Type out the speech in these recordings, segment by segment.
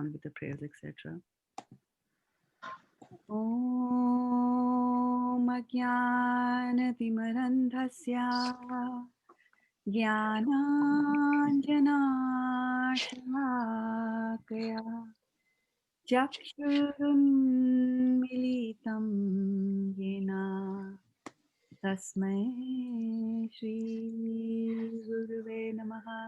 on with the prayers, etc. Om Ajnanatimarandhasya Jnananjanashalakaya Chakshurunmilitam Yena Tasmai Shri Guruve Namaha.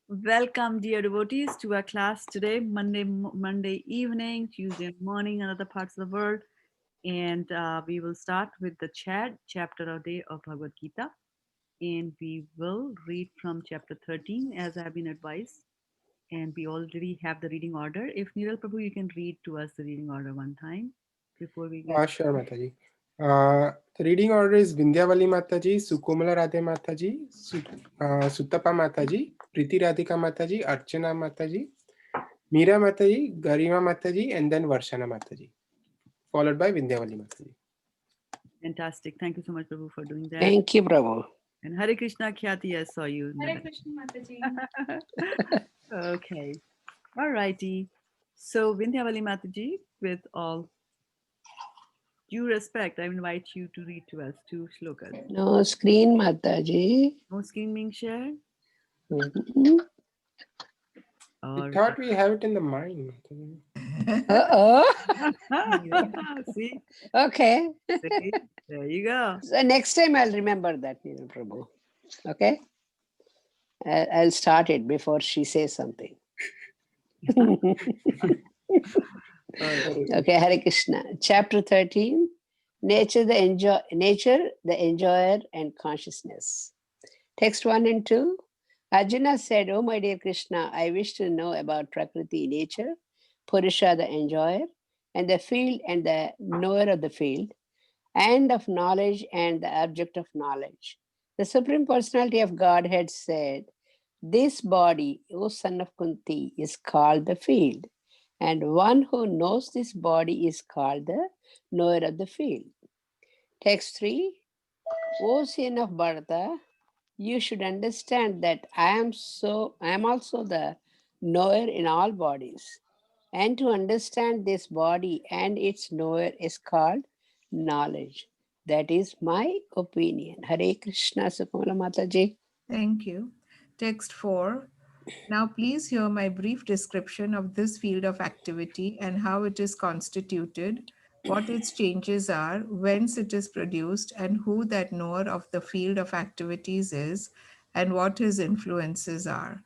Welcome, dear devotees, to our class today, Monday evening, Tuesday morning, in other parts of the world. And we will start with the chapter of day of Bhagavad-gita. And we will read from chapter 13, as I have been advised. And we already have the reading order. If Niral Prabhu, you can read to us the reading order one time before we get. Sure, Mataji. The reading order is Vindhyavali Mataji, Sukomala Radhe Mataji, Suttapa Mataji, Priti Radhika Mataji, Archana Mataji, Meera Mataji, Garima Mataji, and then Varshana Mataji, followed by Vindhyavali Mataji. Fantastic. Thank you so much, Prabhu, for doing that. Thank you, Prabhu. And Hare Krishna Khyati, I saw you. Hare Krishna Mataji. Okay. All righty. So, Vindhyavali Mataji, with all due respect, I invite you to read to us two shlokas. No screen, Mataji. No screen being shared? Mhm. All We thought we have it in the mind. Mataji. Uh-oh. See? Okay. See? There you go. So next time I'll remember that, Prabhu. Okay? I'll start it before she says something. Okay, Hare Krishna. Chapter 13, Nature, the Enjoyer and Consciousness. Text 1 and 2. Arjuna said, "Oh, my dear Krishna, I wish to know about Prakriti, nature, Purusha, the enjoyer, and the field and the knower of the field, and of knowledge and the object of knowledge." The Supreme Personality of Godhead said, "This body, O son of Kunti, is called the field, and one who knows this body is called the knower of the field." Text 3. O son of Bharata, you should understand that I am also the knower in all bodies. And to understand this body and its knower is called knowledge. That is my opinion. Hare Krishna, Sukamala Mataji. Thank you. Text 4. Now please hear my brief description of this field of activity and how it is constituted, what its changes are, whence it is produced, and who that knower of the field of activities is, and what his influences are.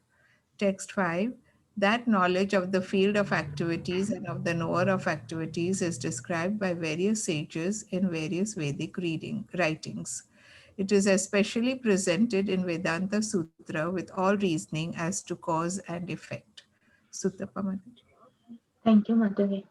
Text 5. That knowledge of the field of activities and of the knower of activities is described by various sages in various Vedic writings. It is especially presented in Vedanta Sutra with all reasoning as to cause and effect. Suttapa Mataji. Thank you, Madhavi.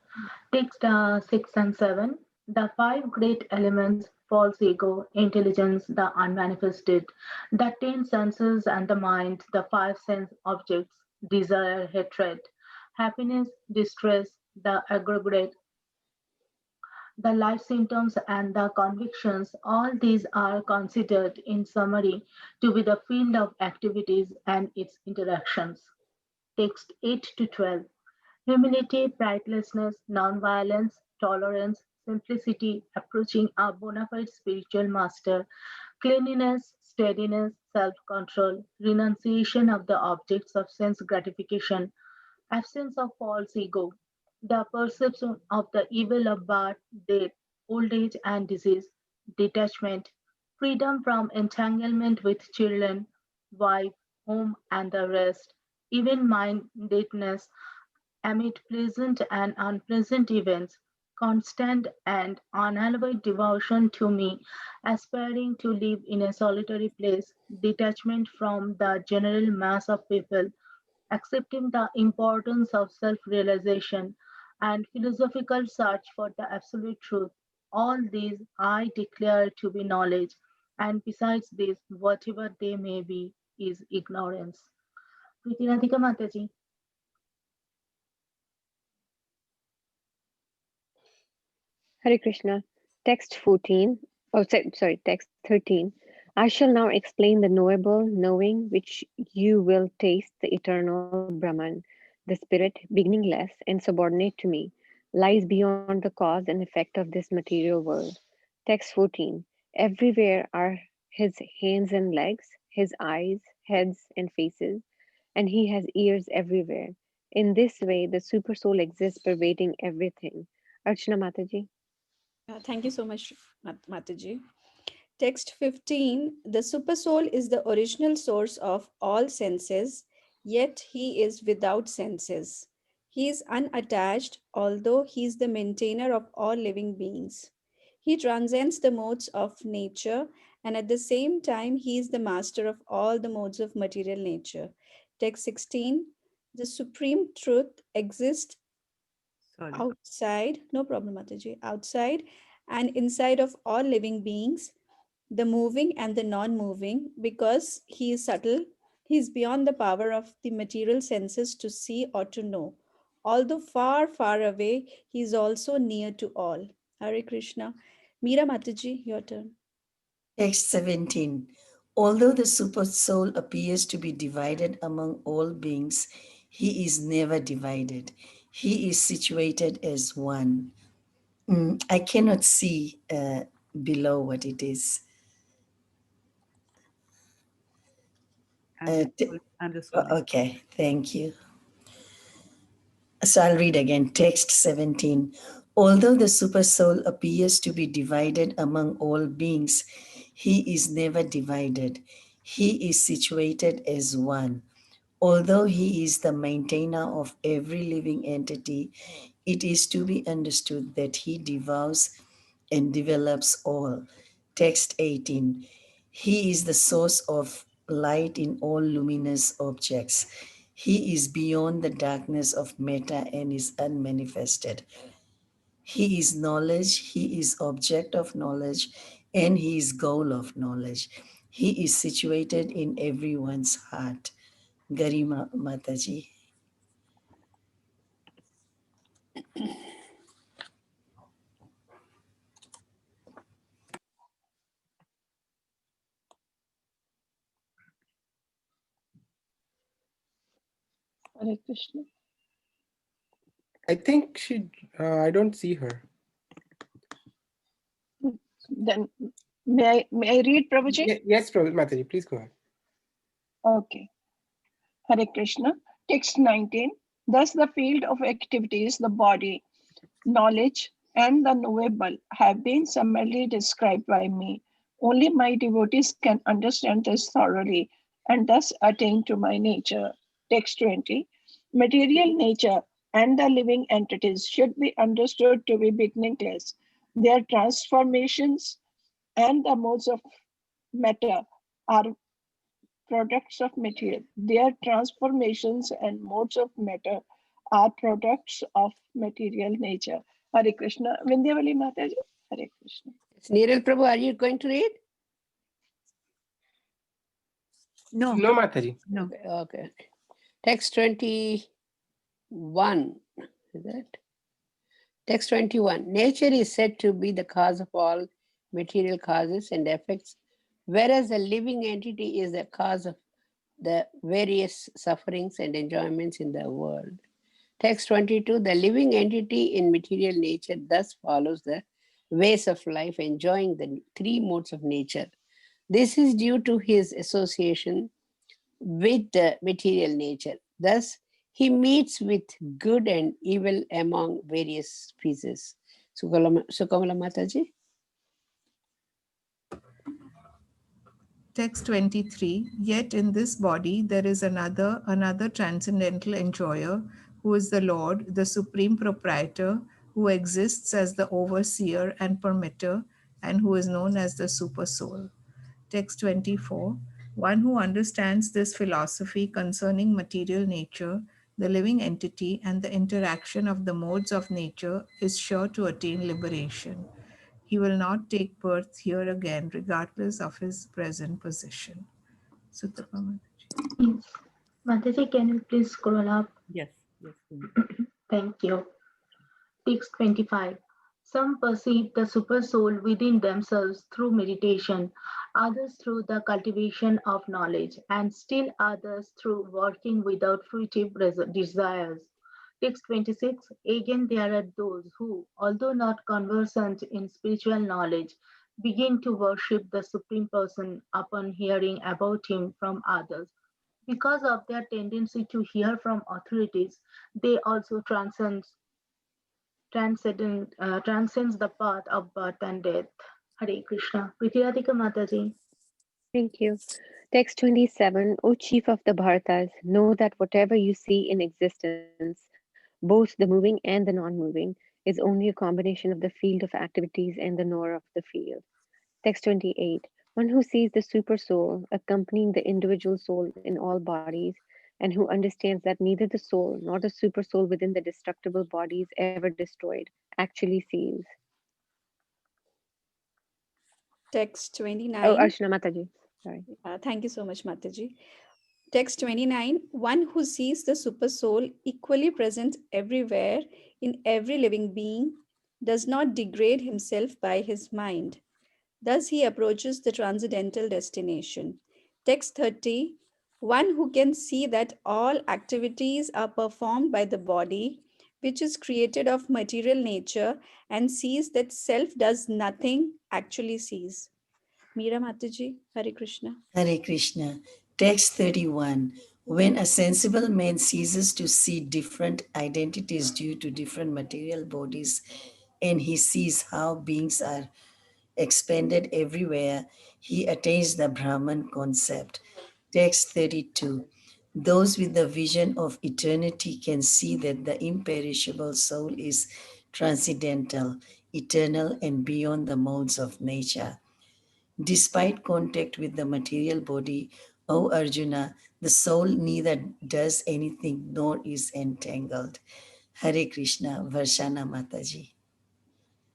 Text 6 and 7. The five great elements, false ego, intelligence, the unmanifested, the 10 senses and the mind, the 5 sense objects, desire, hatred, happiness, distress, the aggregate, the life symptoms and the convictions, all these are considered in summary to be the field of activities and its interactions. Text 8 to 12. Humility, pridelessness, nonviolence, tolerance, simplicity, approaching a bona fide spiritual master, cleanliness, steadiness, self-control, renunciation of the objects of sense gratification, absence of false ego, the perception of the evil of birth, death, old age and disease, detachment, freedom from entanglement with children, wife, home and the rest, even-mindedness amid pleasant and unpleasant events, constant and unalloyed devotion to me, aspiring to live in a solitary place, detachment from the general mass of people, accepting the importance of self realization, and philosophical search for the absolute truth. All these I declare to be knowledge, and besides this, whatever they may be, is ignorance. Priti Radhika Mataji. Hare Krishna. Text 14. Oh, sorry, text 13. I shall now explain the knowable, knowing, which you will taste the eternal Brahman. the spirit, beginningless and subordinate to me, lies beyond the cause and effect of this material world. Text 14. Everywhere are his hands and legs, his eyes, heads, and faces, and he has ears everywhere. In this way, the supersoul exists pervading everything. Archana Mataji. Thank you so much, Mataji. Text 15. The supersoul is the original source of all senses, yet he is without senses. He is unattached, although he is the maintainer of all living beings. He transcends the modes of nature, and at the same time, he is the master of all the modes of material nature. Text 16. The supreme truth exists Sorry. outside, no problem, Mataji, outside and inside of all living beings, the moving and the non-moving, because he is subtle, he is beyond the power of the material senses to see or to know. Although far, far away, he is also near to all. Hare Krishna. Meera Mataji, your turn. Text 17. Although the super soul appears to be divided among all beings, he is never divided. He is situated as one. I cannot see below what it is. I'm just scrolling. Okay, thank you. So I'll read again. Text 17. Although the super soul appears to be divided among all beings, he is never divided. He is situated as one. Although he is the maintainer of every living entity, it is to be understood that he devours and develops all. Text 18. He is the source of light in all luminous objects. He is beyond the darkness of matter and is unmanifested. He is knowledge, he is object of knowledge, and he is goal of knowledge. He is situated in everyone's heart. Garima Mataji. Hare Krishna. I think she, I don't see her. Then may I read, Prabhuji? Yes, Prabhu Mataji, please go ahead. Okay. Hare Krishna. Text 19. Thus the field of activities, the body, knowledge, and the knowable have been summarily described by me. Only my devotees can understand this thoroughly and thus attain to my nature. Text 20. Material nature and the living entities should be understood to be beginningless. Their transformations and the modes of matter are products of material. Their transformations and modes of matter are products of material nature. Hare Krishna. Vindhyavali Mataji. Hare Krishna. Neeral Prabhu, are you going to read? No, No, Mataji. no. Okay. Text 21. Is that? Text 21. Nature is said to be the cause of all material causes and effects, whereas a living entity is the cause of the various sufferings and enjoyments in the world. Text 22. The living entity in material nature thus follows the ways of life, enjoying the three modes of nature. This is due to his association with the material nature. Thus, he meets with good and evil among various species. Sukamala Mataji. Text 23. Yet in this body there is another transcendental enjoyer, who is the Lord, the supreme proprietor, who exists as the overseer and permitter, and who is known as the super soul. Text 24. One who understands this philosophy concerning material nature, the living entity, and the interaction of the modes of nature is sure to attain liberation. He will not take birth here again, regardless of his present position. Suttapa Mataji. Yes. Mataji, can you please scroll up? Yes, yes. Thank you. Text 25. Some perceive the supersoul within themselves through meditation, others through the cultivation of knowledge, and still others through working without fruitive desires. Text 26. Again, there are those who, although not conversant in spiritual knowledge, begin to worship the Supreme Person upon hearing about him from others. Because of their tendency to hear from authorities, they also transcends the path of birth and death. Hare Krishna. Prithviradhika Mataji. Thank you. Text 27. O chief of the Bharatas, know that whatever you see in existence, both the moving and the non moving, is only a combination of the field of activities and the knower of the field. Text 28. One who sees the super soul accompanying the individual soul in all bodies, and who understands that neither the soul nor the super soul within the destructible body is ever destroyed, actually sees. Text Oh, 29. Archana Mataji. Sorry. Thank you so much, Mataji. Text 29. One who sees the super soul equally present everywhere in every living being does not degrade himself by his mind. Thus, he approaches the transcendental destination. Text 30. One who can see that all activities are performed by the body, which is created of material nature, and sees that self does nothing, actually sees. Meera Mataji, Hare Krishna. Hare Krishna. Text 31. When a sensible man ceases to see different identities due to different material bodies, and he sees how beings are expanded everywhere, he attains the Brahman concept. Text 32. Those with the vision of eternity can see that the imperishable soul is transcendental, eternal, and beyond the modes of nature. Despite contact with the material body, O Arjuna, the soul neither does anything nor is entangled. Hare Krishna, Varshana Mataji.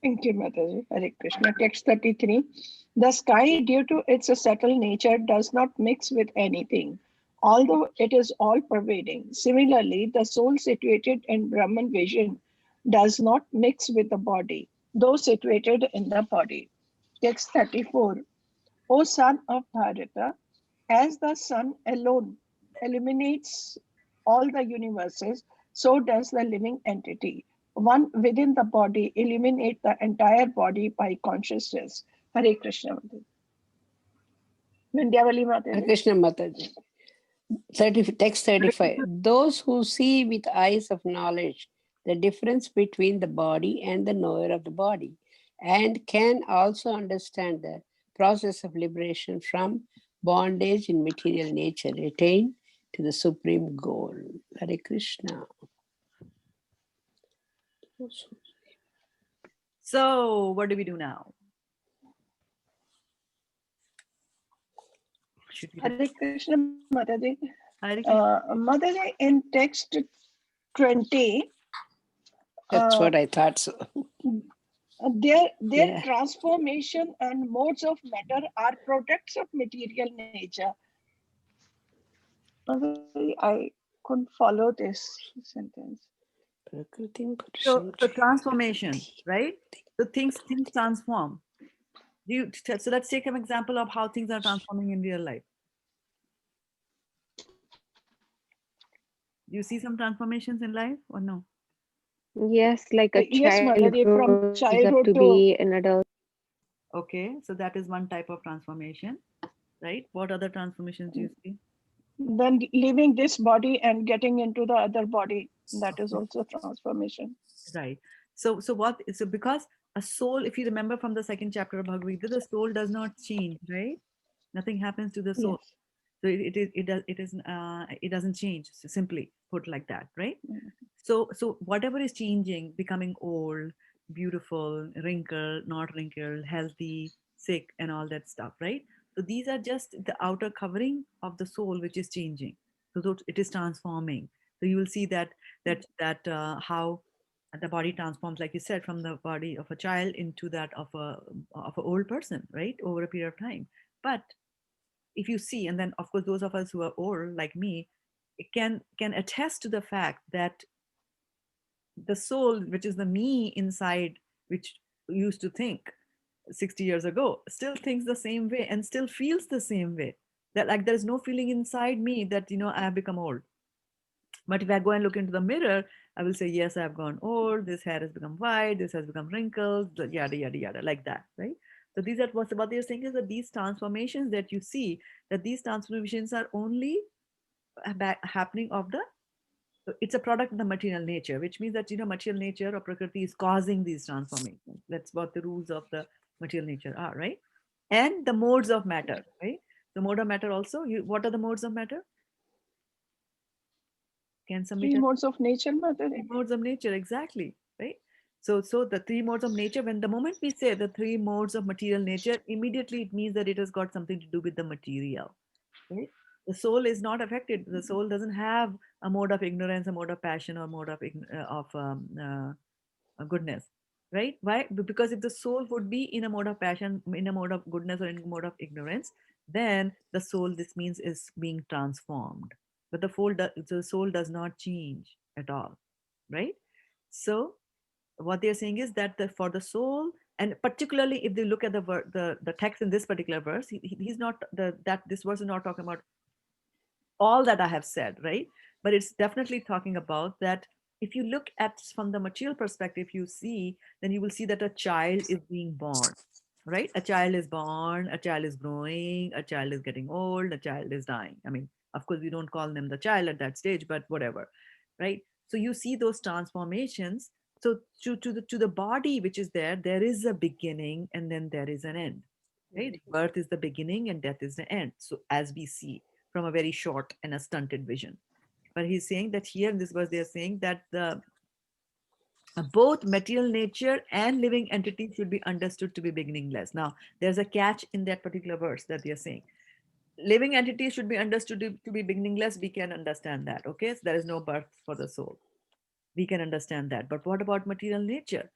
Thank you, Mataji. Hare Krishna. Text 33. The sky, due to its subtle nature, does not mix with anything, although it is all pervading. Similarly, the soul situated in Brahman vision does not mix with the body, though situated in the body. Text 34. O son of Bharata, as the sun alone illuminates all the universes, so does the living entity. One within the body illuminate the entire body by consciousness. Hare Krishna. Vindhyavali Hare Mataji. Krishna Mataji. Text 35. Those who see with eyes of knowledge the difference between the body and the knower of the body, and can also understand the process of liberation from bondage in material nature, attain to the supreme goal. Hare Krishna. So, what do we do now? Should we Hare Krishna Mataji. Hare Krishna. Mataji, in text 20, That's uh, what I thought so. their Yeah. transformation and modes of matter are products of material nature. I couldn't follow this sentence. So transformation, right? So things transform. So let's take an example of how things are transforming in real life. Do you see some transformations in life or no? Yes, like a Yes, child Mataji, from grows up to childhood be to an adult. Okay, so that is one type of transformation, right? What other transformations do you see? then leaving this body and getting into the other body, that is also transformation. Right. So because a soul, if you remember from the second chapter of Bhagavad-gita, the soul does not change, right? Nothing happens to the soul. Yes. So it doesn't change, simply put like that, right? Mm. So whatever is changing, becoming old, beautiful, wrinkled, not wrinkled, healthy, sick, and all that stuff, right? So these are just the outer covering of the soul, which is changing. So it is transforming. So you will see that how the body transforms, like you said, from the body of a child into that of an old person, right, over a period of time. But if you see, and then of course those of us who are old like me, it can attest to the fact that the soul, which is the me inside, which used to think 60 years ago still thinks the same way and still feels the same way. That like there's no feeling inside me that, I have become old. But if I go and look into the mirror, I will say, yes, I've gone old. This hair has become white. This has become wrinkled, yada, yada, yada, like that, right? So these are what they're saying is that these transformations that you see, that these transformations are only happening of the, so it's a product of the material nature, which means that, material nature or Prakriti is causing these transformations. That's what the rules of the material nature are, right? And the modes of matter, right? The mode of matter also, what are the modes of matter? Can somebody Three tell? modes of nature, Three Mataji. modes of nature, exactly, right? So the three modes of nature, when the moment we say the three modes of material nature, immediately it means that it has got something to do with the material, right? The soul is not affected. The soul doesn't have a mode of ignorance, a mode of passion, or mode of goodness, right? Why? Because if the soul would be in a mode of passion, in a mode of goodness, or in a mode of ignorance, then the soul, this means, is being transformed. But the soul does not change at all, right? So what they're saying is that for the soul, and particularly if they look at the text in this particular verse, he's not that this verse is not talking about all that I have said, right? But it's definitely talking about that if you look at from the material perspective, you see, then you will see that a child is being born, right? A child is born, a child is growing, a child is getting old, a child is dying. I mean, of course, we don't call them the child at that stage, but whatever, right? So you see those transformations. So to the body which is there is a beginning and then there is an end, right? Birth is the beginning and death is the end. So as we see from a very short and a stunted vision. But he's saying that here in this verse, they're saying that the both material nature and living entity should be understood to be beginningless. Now, there's a catch in that particular verse that they're saying. Living entities should be understood to be beginningless. We can understand that. Okay, so there is no birth for the soul. We can understand that. But what about material nature?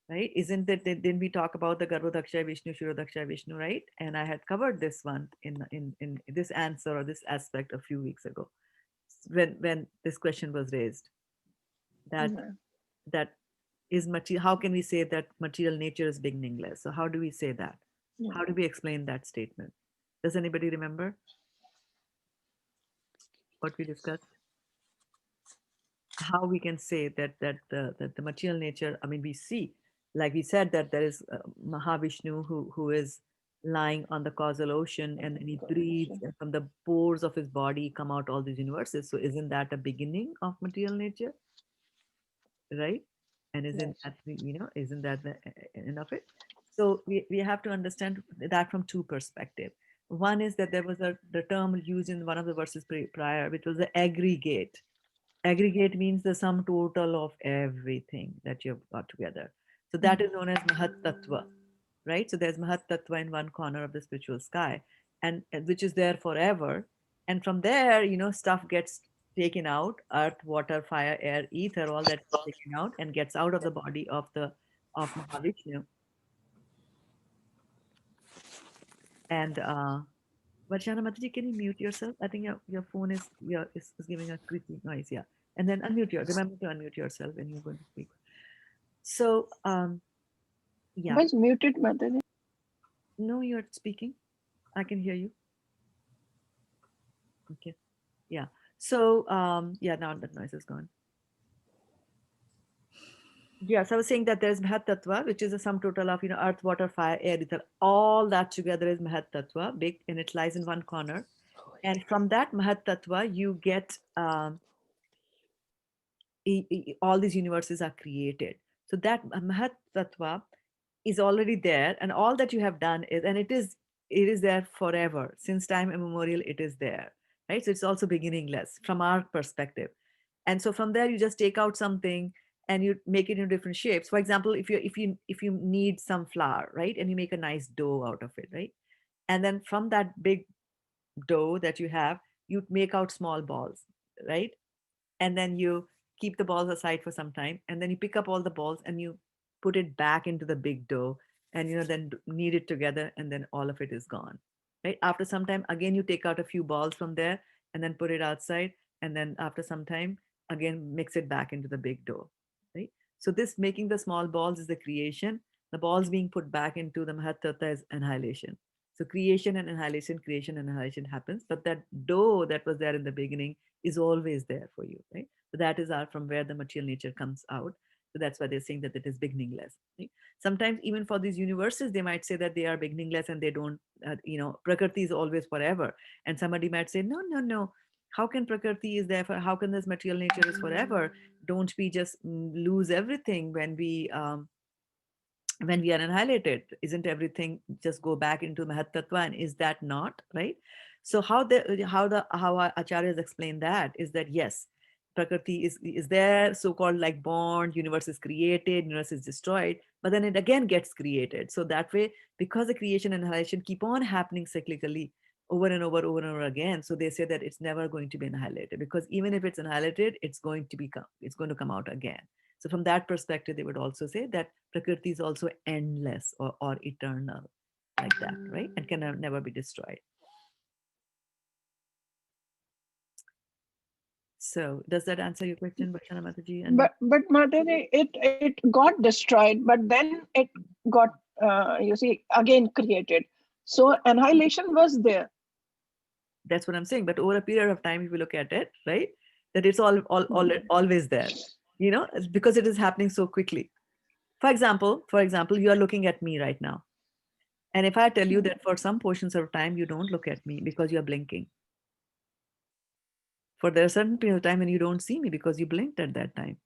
Right? Isn't that then we talk about the Garbhodakshay Vishnu, Shirodakshay Vishnu, right? And I had covered this one in this answer or this aspect a few weeks ago when this question was raised that Yeah. that is material. How can we say that material nature is beginningless? So how do we say that? Yeah. How do we explain that statement? Does anybody remember what we discussed? How we can say that the material nature, I mean, we see, like we said, that there is Mahavishnu who is lying on the causal ocean, and then he breathes, and from the pores of his body come out all these universes. So isn't that a beginning of material nature, right? And isn't that isn't that the end of it? So we have to understand that from two perspectives. One is that there was the term used in one of the verses prior, which was the aggregate. Aggregate means the sum total of everything that you've got together. So that is known as Mahat Tattva, right? So there's Mahat Tattva in one corner of the spiritual sky, and which is there forever. And from there, stuff gets taken out: earth, water, fire, air, ether, all that taken out and gets out of the body of Mahavishnu. And Varshana Mataji, can you mute yourself? I think your phone is giving a creaky noise. Yeah. And then remember to unmute yourself when you're going to speak. So yeah. Was muted, Mataji. No, you're speaking. I can hear you. Okay. Yeah. So yeah, now that noise is gone. Yes, I was saying that there's Mahat Tattva, which is a sum total of earth, water, fire, air, ether. All that together is Mahat Tattva, big, and it lies in one corner. And from that Mahat Tattva, you get all these universes are created. So that Mahat Tattva is already there, and all that you have done is, and it is there forever. Since time immemorial, it is there, right? So it's also beginningless from our perspective. And so from there, you just take out something and you make it in different shapes. For example, if you need some flour, right, and you make a nice dough out of it, right, and then from that big dough that you have, you make out small balls, right, and then you keep the balls aside for some time, and then you pick up all the balls and you put it back into the big dough, and then knead it together, and then all of it is gone, right? After some time, again you take out a few balls from there and then put it outside, and then after some time again mix it back into the big dough, right? So this making the small balls is the creation, The balls being put back into the Mahat Tattva is annihilation. So creation and annihilation happens, but that dough that was there in the beginning is always there for you, right? So that is from where the material nature comes out. So that's why they're saying that it is beginningless. Right? Sometimes even for these universes, they might say that they are beginningless and they don't, Prakriti is always forever. And somebody might say, no, no, no. How can Prakriti is there for? How can this material nature is forever? Don't we just lose everything when we are annihilated? Isn't everything just go back into Mahat Tattva? And is that not right? So how our acharyas explain that is that yes, Prakriti is there, so-called like born, universe is created, universe is destroyed, but then it again gets created. So that way, because the creation and annihilation keep on happening cyclically over and over again, so they say that it's never going to be annihilated, because even if it's annihilated, it's going to come out again. So from that perspective, they would also say that Prakriti is also endless or eternal, like that, right? And can never be destroyed. So does that answer your question, Bachana Mataji? But Mataji, it got destroyed, but then it got again created. So annihilation was there. That's what I'm saying. But over a period of time, if you look at it, right, that it's always there, because it is happening so quickly. For example, you are looking at me right now. And if I tell you that for some portions of time, you don't look at me because you're blinking. For there are certain period of time when you don't see me because you blinked at that time.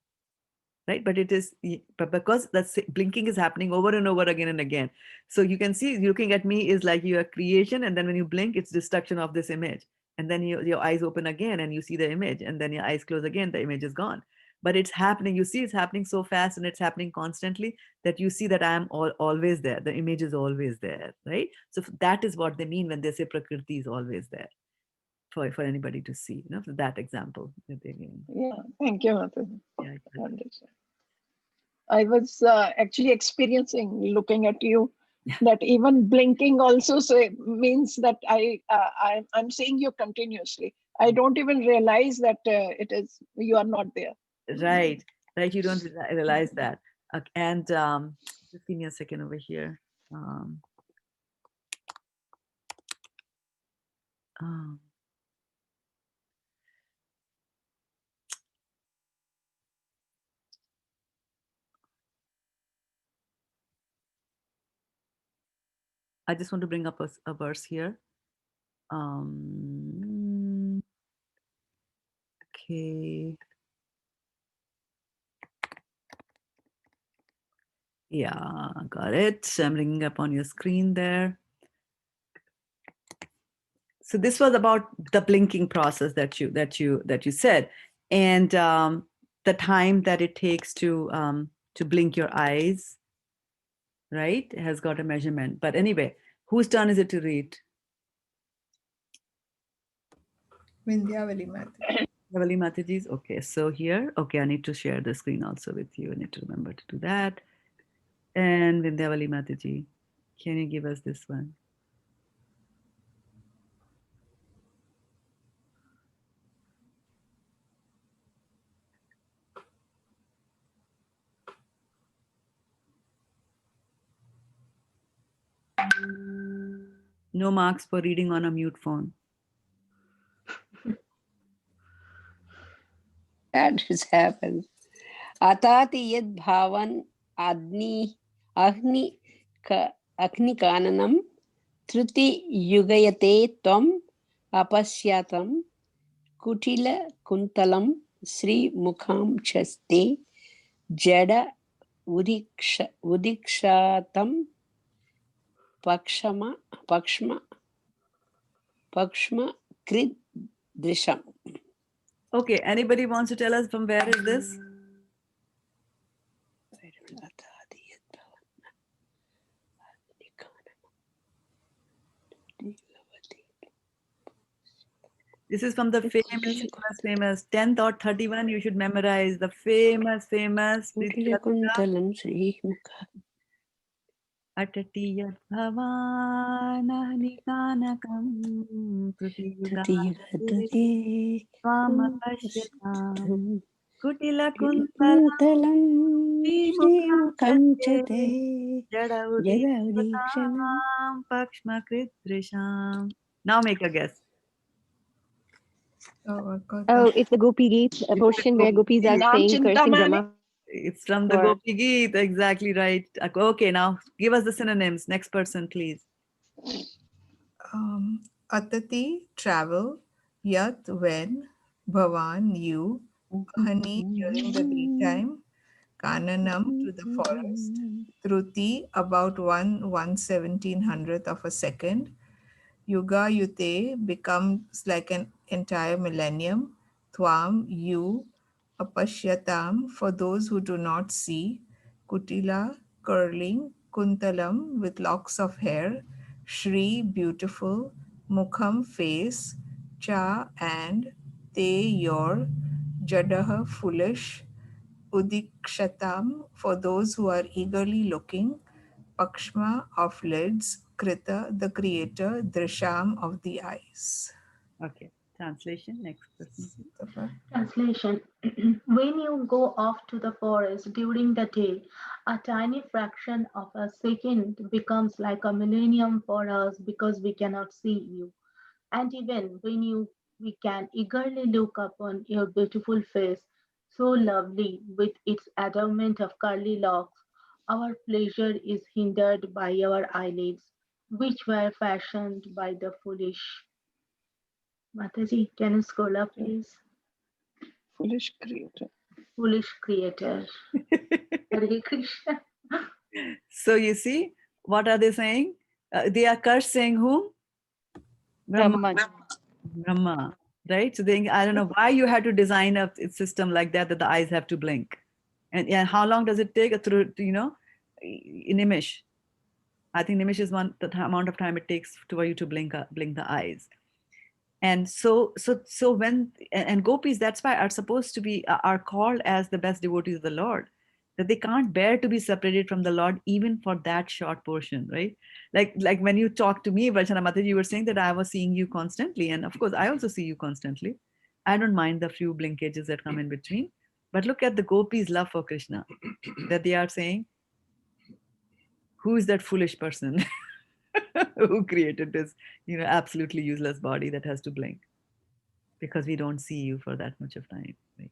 Right? But because that blinking is happening over and over again and again. So you can see looking at me is like your creation. And then when you blink, it's destruction of this image. And then your eyes open again and you see the image. And then your eyes close again, the image is gone. But it's happening. You see, it's happening so fast and it's happening constantly that you see that I am always there. The image is always there, right? So that is what they mean when they say Prakriti is always there for anybody to see, for that example that they're giving. Yeah, thank you, Mataji. Yeah, I was actually experiencing looking at you that even blinking also means that I'm seeing you continuously. I don't even realize that you are not there. Right. You don't realize that. And just give me a second over here. I just want to bring up a verse here. Okay. Yeah, got it. I'm bringing up on your screen there. So this was about the blinking process that you said, and the time that it takes to blink your eyes, right? It has got a measurement. But anyway, whose turn is it to read? Vindhyavali Mataji. Vindhyavali Mataji's. Okay, so here, okay, I need to share the screen also with you. I need to remember to do that. And Vindhyavali Mataji, can you give us this one? No marks for reading on a mute phone. That has happened. Atati yad bhavan agni kananam truti yugayate tvam apasyatam kutila kuntalam sri mukham chaste jada udikshatam pakshma krid drisham. Okay, anybody wants to tell us from where is this? This is from the famous 10th or 31. You should memorize the famous. Atati yad bhavana kanakam prutiyugate swamapashyatam kutila kuntalam Kanchate Jadavudikshana. Pakshmakrit. Now make a guess. Oh, I got Oh, that. it's the Gopi Geet, a It's the portion where Gopi gopis are Geet. Ram saying, cursing Chintamani. Brahma. It's from the For Gopi Geet. Exactly right. Okay, now give us the synonyms. Next person, please. Atati, travel. Yat, when. Bhavan, you. Ahani, during the daytime. Kananam, to the forest. Truti, about 1/1700th of a second. Yuga Yute becomes like an entire millennium. Twam, you. Apashyatam, for those who do not see. Kutila, curling. Kuntalam, with locks of hair. Shri, beautiful. Mukham, face. Cha, and. Te, your. Jadaha, foolish. Udikshatam, for those who are eagerly looking. Pakshma, of lids. Krita, the creator. Drisham, of the eyes. Okay. Translation. Next person, please. Translation. When you go off to the forest during the day, a tiny fraction of a second becomes like a millennium for us because we cannot see you. And even when we can eagerly look upon your beautiful face, so lovely with its adornment of curly locks, our pleasure is hindered by your eyelids, which were fashioned by the foolish. Mataji, can you scroll up, please? Foolish creator. Foolish creator. Hare Krishna. So you see, what are they saying? They are cursing whom? Brahma. Brahman. Brahma. Right? So they, I don't know why you had to design a system like that the eyes have to blink. And how long does it take through, in Nimish? I think Nimish is the amount of time it takes for you to blink the eyes. And so when and gopis, that's why are supposed to be are called as the best devotees of the Lord, that they can't bear to be separated from the Lord even for that short portion, right? Like when you talk to me, Varchana Mataji, you were saying that I was seeing you constantly, and of course I also see you constantly. I don't mind the few blinkages that come in between, but look at the gopis' love for Krishna, that they are saying, who is that foolish person who created this, absolutely useless body that has to blink? Because we don't see you for that much of time, right?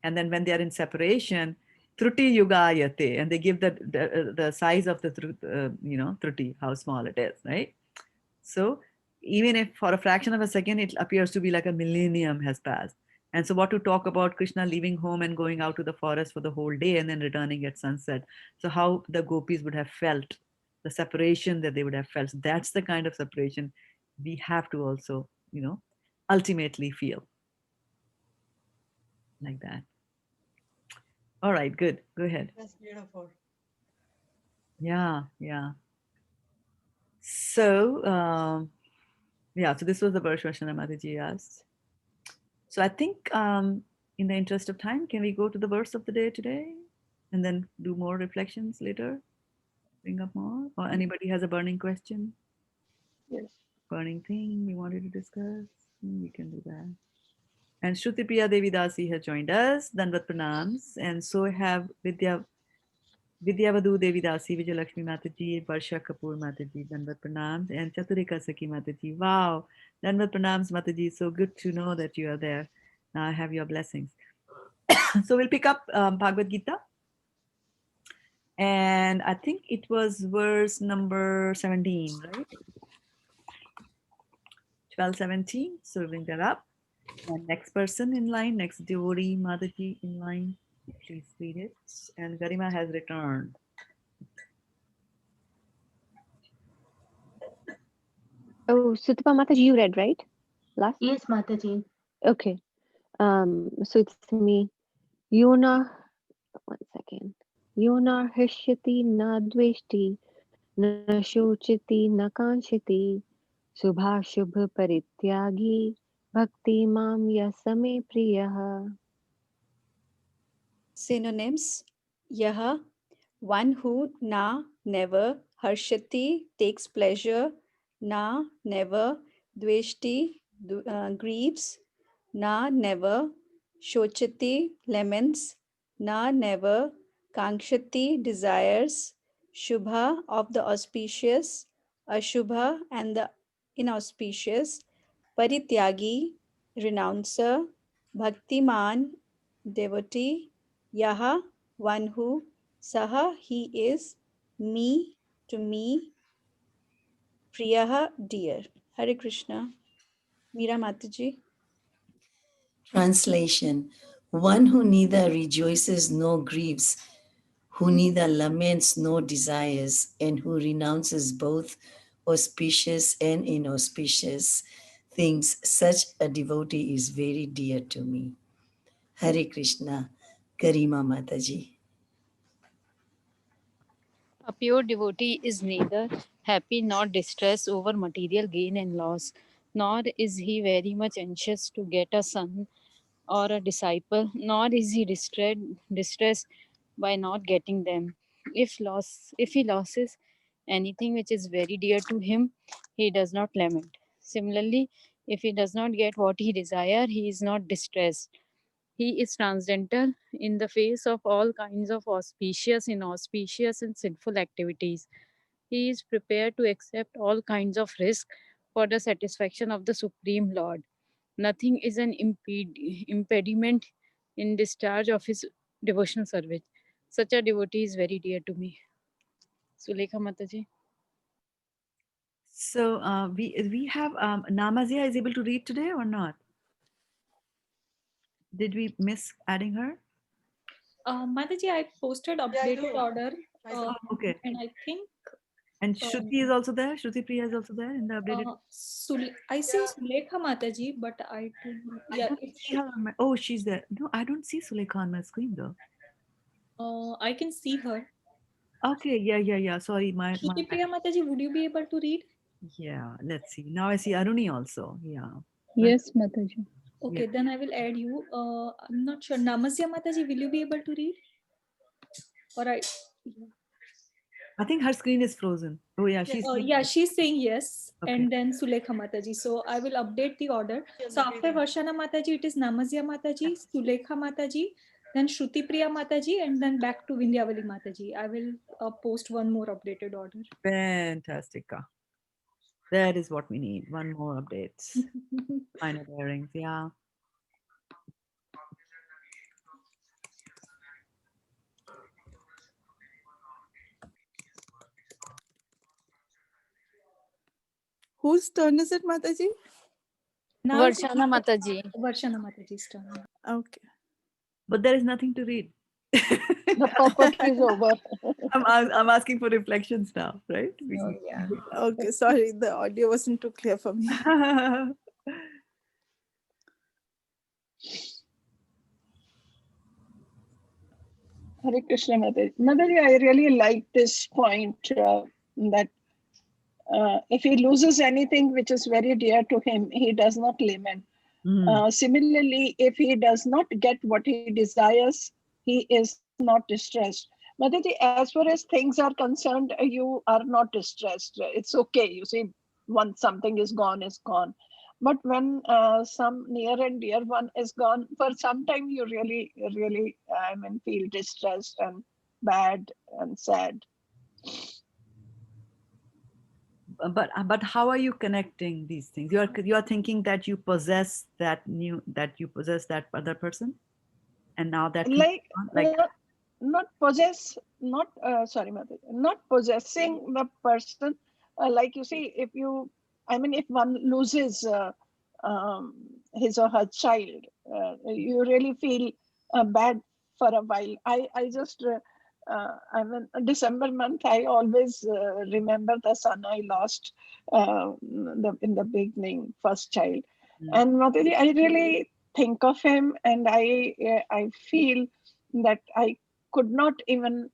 And then when they are in separation, truti yugayate, and they give the size of the truti, how small it is, right? So even if for a fraction of a second it appears to be like a millennium has passed. And so what to talk about Krishna leaving home and going out to the forest for the whole day and then returning at sunset. So how the gopis would have felt, the separation that they would have felt. So that's the kind of separation we have to also, ultimately feel like that. All right, good. Go ahead. That's beautiful. Yeah. So, so this was the verse Vashana Mataji asked. So I think in the interest of time, can we go to the verse of the day today and then do more reflections later? Bring up more? Or anybody has a burning question? Yes. Burning thing you wanted to discuss? We can do that. And Shraddha-devi Dasi has joined us. Danvat pranams. And so have Vidyavadu Devi Dasi, Vijay Lakshmi Mataji, Varsha Kapoor Mataji, Danvat pranams. And Chaturika Saki Mataji. Wow. Danvat pranams Mataji. So good to know that you are there. Now I have your blessings. So we'll pick up Bhagavad-gita. And I think it was verse number 17, right? 12:17. So we'll bring that up. And next person in line, next devotee, Mataji in line. Please read it. And Garima has returned. Oh, Sutapa Mataji, you read, right? Last? Yes, Mataji. Okay. So it's me. Yona, 1 second. Yona hishyati na dveshti, na shochiti na kanchiti, subha shubha parityagi, bhakti mam yasame priyaha. Synonyms: Yaha, one who, na, never, harshati, takes pleasure, na, never, dveshti, grieves, na, never, shochati, laments, na, never, kankshati, desires, Shubha of the auspicious, Ashubha and the inauspicious, Parityagi, renouncer, Bhaktiman, devotee, Yaha, one who, Saha, he is, me, to me, Priyaha, dear. Hare Krishna. Meera Mataji. Translation: one who neither rejoices nor grieves, who neither laments nor desires, and who renounces both auspicious and inauspicious things, such a devotee is very dear to me. Hare Krishna. Garima Mataji. A pure devotee is neither happy nor distressed over material gain and loss, nor is he very much anxious to get a son or a disciple, nor is he distressed by not getting them. If he loses anything which is very dear to him, he does not lament. Similarly, if he does not get what he desires, he is not distressed. He is transcendental in the face of all kinds of auspicious, inauspicious, and sinful activities. He is prepared to accept all kinds of risk for the satisfaction of the Supreme Lord. Nothing is an impediment in discharge of his devotional service. Such a devotee is very dear to me. Sulekha Mataji. So we have Namazia is able to read today or not? Did we miss adding her? Mataji, I posted updated order. Okay. And I think. And Shruti is also there. Shruti Priya is also there in the updated. I see Sulekha Mataji, but I don't. Yeah, see her on my, oh, she's there. No, I don't see Sulekha on my screen though. I can see her. Okay, yeah. Sorry, my Shruti Priya Mataji, would you be able to read? Yeah, let's see. Now I see Aruni also. Yeah. Yes, Mataji. Okay, Yeah. then I will add you. I'm not sure. Namasya Mataji, will you be able to read? Or I think her screen is frozen. Oh yeah, she's she's saying yes. Okay. And then Sulekha Mataji. So I will update the order. So after Varshana Mataji, it is Namasya Mataji, Sulekha Mataji, then Shruti Priya Mataji, and then back to Vindyavali Mataji. I will post one more updated order. Fantastic. That is what we need. One more updates. Minor bearings, yeah. Whose turn is it, Mataji? Now Varshana Mataji. Varshana Mataji's turn. Okay. But there is nothing to read. The pop-up is over. I'm asking for reflections now, right? Yeah. Okay, sorry, the audio wasn't too clear for me. Hare Krishna, Mataji. Mataji, I really like this point that if he loses anything which is very dear to him, he does not lament. Similarly, if he does not get what he desires, he is not distressed. Mataji, as far as things are concerned, you are not distressed. It's okay. You see, once something is gone, But when some near and dear one is gone, for some time you really, feel distressed and bad and sad. But how are you connecting these things? You are thinking that you possess that other person, and now that not possessing the person. Like you see, if one loses his or her child, you really feel bad for a while. December month, I always remember the son I lost in the beginning, first child. And Mataji, I really think of him, and I feel that I could not even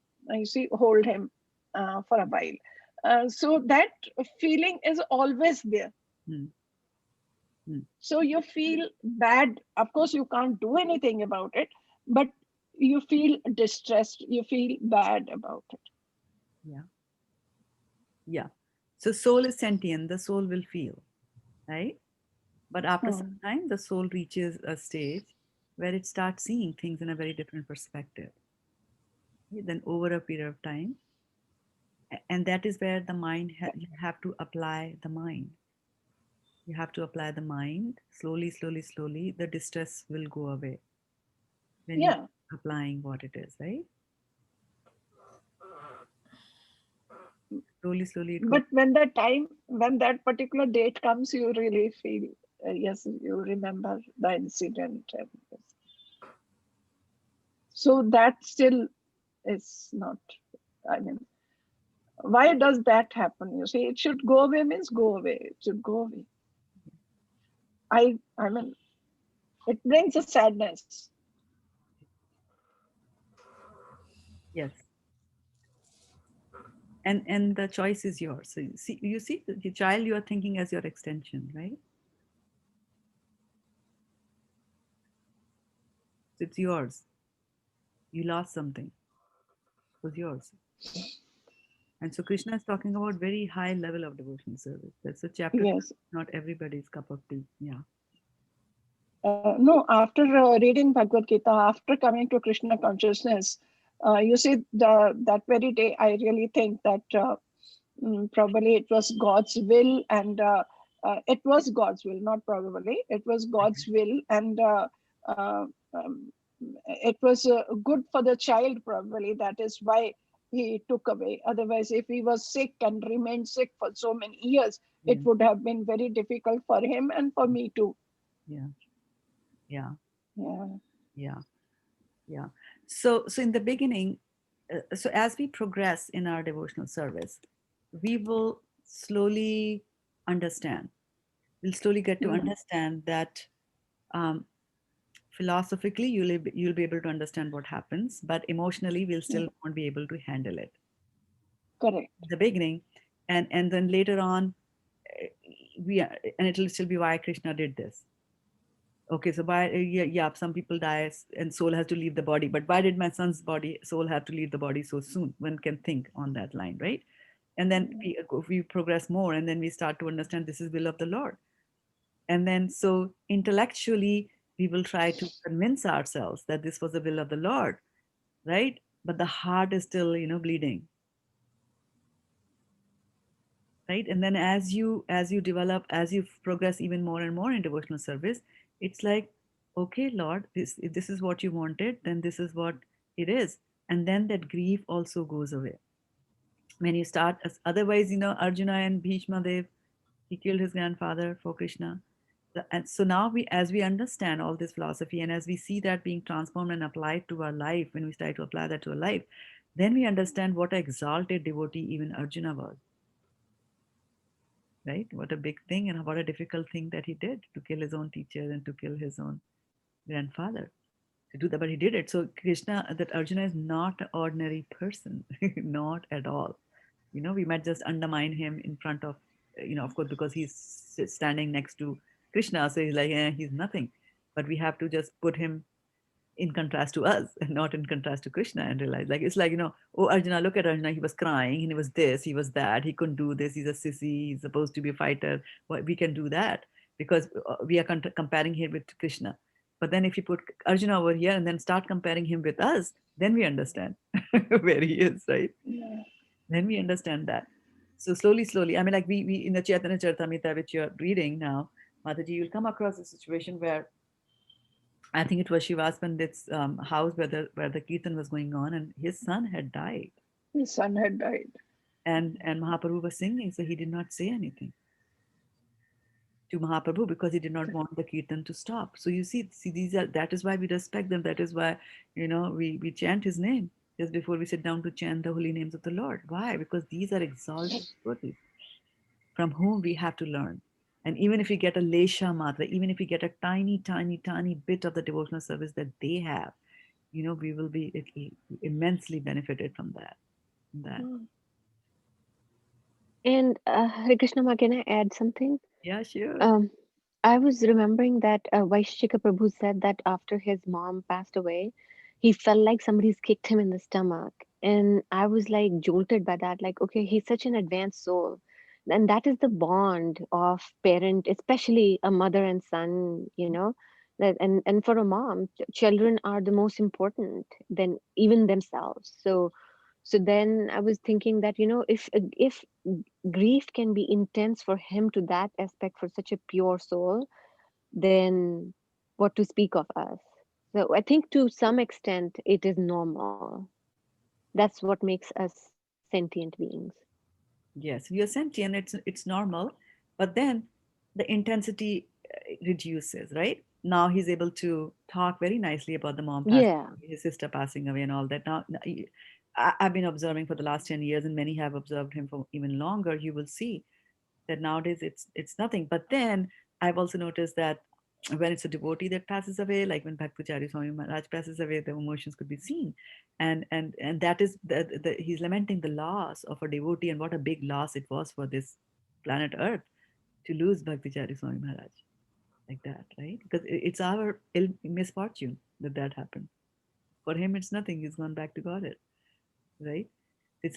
hold him for a while. So that feeling is always there. So you feel bad. Of course, you can't do anything about it, but you feel distressed. You feel bad about it. Yeah. So soul is sentient. The soul will feel, right? But after some time, the soul reaches a stage where it starts seeing things in a very different perspective. Then over a period of time, And that is where the mind, you have to apply the mind. You have to apply the mind slowly, slowly, slowly. The distress will go away when you're Yeah. applying what it is, right? Slowly, slowly it goes. But when that particular date comes, you really feel, yes, you remember the incident. And so that still is not, I mean, why does that happen? You see, it should go away means go away. It should go away. I mean, it brings a sadness. Yes. And the choice is yours. So you see the child you are thinking as your extension, right? So it's yours. You lost something. It was yours. And so Krishna is talking about very high level of devotional service. That's a chapter. Yes. Not everybody's cup of tea. Yeah. No, after reading Bhagavad Gita, after coming to Krishna consciousness, you see, that very day, I really think that probably it was God's will, and it was God's will, not probably. It was God's will, and uh, um, it was good for the child, probably. That is why he took away. Otherwise, if he was sick and remained sick for so many years, Yeah. it would have been very difficult for him and for me too. Yeah. Yeah. Yeah. Yeah. Yeah. So in the beginning, so as we progress in our devotional service, we will slowly understand. We'll slowly get to understand that philosophically you'll be able to understand what happens, but emotionally we'll still won't be able to handle it. Correct. In the beginning, and then later on, and it'll still be why Krishna did this. Okay, so why, yeah, some people die and soul has to leave the body, but why did my son's soul have to leave the body so soon? One can think on that line, right? And then we progress more, and then we start to understand this is will of the Lord. And then so intellectually we will try to convince ourselves that this was the will of the Lord, right? But the heart is still, bleeding, right? And then as you develop, as you progress even more and more in devotional service, it's like, okay, Lord, if this is what you wanted, then this is what it is. And then that grief also goes away when you start. Otherwise, Arjuna and Bhishma Dev, he killed his grandfather for Krishna. And so now as we understand all this philosophy, and as we see that being transformed and applied to our life, when we start to apply that to our life, then we understand what an exalted devotee even Arjuna was, right? What a big thing and what a difficult thing that he did, to kill his own teacher and to kill his own grandfather, to do that, but he did it. So Krishna, that Arjuna is not an ordinary person, not at all. We might just undermine him in front of, of course, because he's standing next to Krishna, so he's like, he's nothing. But we have to just put him in contrast to us and not in contrast to Krishna, and realize, like, it's like, oh, Arjuna, look at Arjuna, he was crying and he was this, he was that, he couldn't do this, he's a sissy, he's supposed to be a fighter. Well, we can do that because we are comparing him with Krishna. But then if you put Arjuna over here and then start comparing him with us, then we understand where he is, right? Yeah. Then we understand that. So slowly, I mean, like we in the Chaitanya Charitamrita, which you're reading now, Mataji, you'll come across a situation where I think it was Shivas Pandit's house where the kirtan was going on, and his son had died, His son had died. and Mahaprabhu was singing, so he did not say anything to Mahaprabhu because he did not want the kirtan to stop. So you see, that is why we respect them. That is why, we chant his name just before we sit down to chant the holy names of the Lord. Why? Because these are exalted devotees from whom we have to learn. And even if we get a lesha matra, even if we get a tiny, tiny, tiny bit of the devotional service that they have, we will be immensely benefited from that. And Hare Krishna, Ma, can I add something? Yeah, sure. I was remembering that Vaishika Prabhu said that after his mom passed away, he felt like somebody's kicked him in the stomach. And I was like jolted by that. Like, okay, he's such an advanced soul. And that is the bond of parent, especially a mother and son, That, and for a mom, children are the most important than even themselves. So So then I was thinking that, if grief can be intense for him to that aspect for such a pure soul, then what to speak of us? So I think to some extent it is normal. That's what makes us sentient beings. Yes, we are sentient. It's normal, but then the intensity reduces, right? Now he's able to talk very nicely about the mom passing Yeah. away, his sister passing away, and all that. Now, I've been observing for the last 10 years, and many have observed him for even longer. You will see that nowadays it's nothing. But then I've also noticed that when it's a devotee that passes away, like when Bhaktacharya Swami Maharaj passes away, the emotions could be seen, and that is he's lamenting the loss of a devotee, and what a big loss it was for this planet Earth to lose Bhaktacharya Swami Maharaj like that, right? Because it's our misfortune that happened. For him, it's nothing. He's gone back to Godhead, right?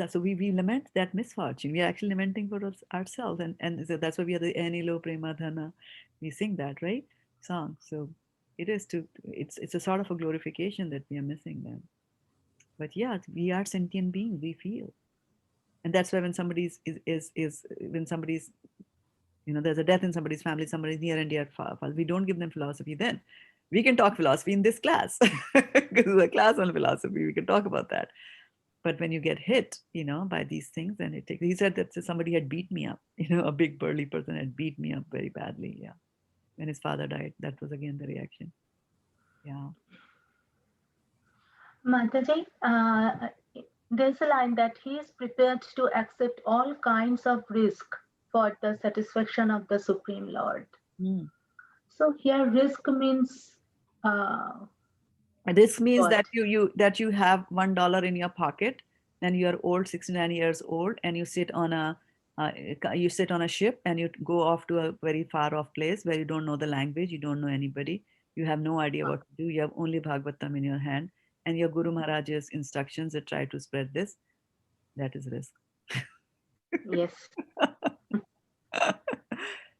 So we lament that misfortune. We are actually lamenting for ourselves, and so that's why we are the Anilo Prema Dhana. We sing that, right, song. So it's a sort of a glorification that we are missing them. But yeah, we are sentient beings. We feel, and that's why when somebody's is when somebody's, there's a death in somebody's family, somebody's near and dear, we don't give them philosophy. Then we can talk philosophy in this class because it's a class on philosophy. We can talk about that. But when you get hit, by these things, then he said that somebody had beat me up, a big burly person had beat me up very badly. Yeah. When his father died, that was again the reaction. Yeah. Mataji, there's a line that he is prepared to accept all kinds of risk for the satisfaction of the Supreme Lord. Mm. So here risk means This means what? that you have $1 in your pocket, and you are old, 69 years old, and you sit on a ship, and you go off to a very far off place where you don't know the language, you don't know anybody, you have no idea what to do, you have only Bhagavatam in your hand, and your Guru Maharaj's instructions that try to spread this. That is risk. Yes.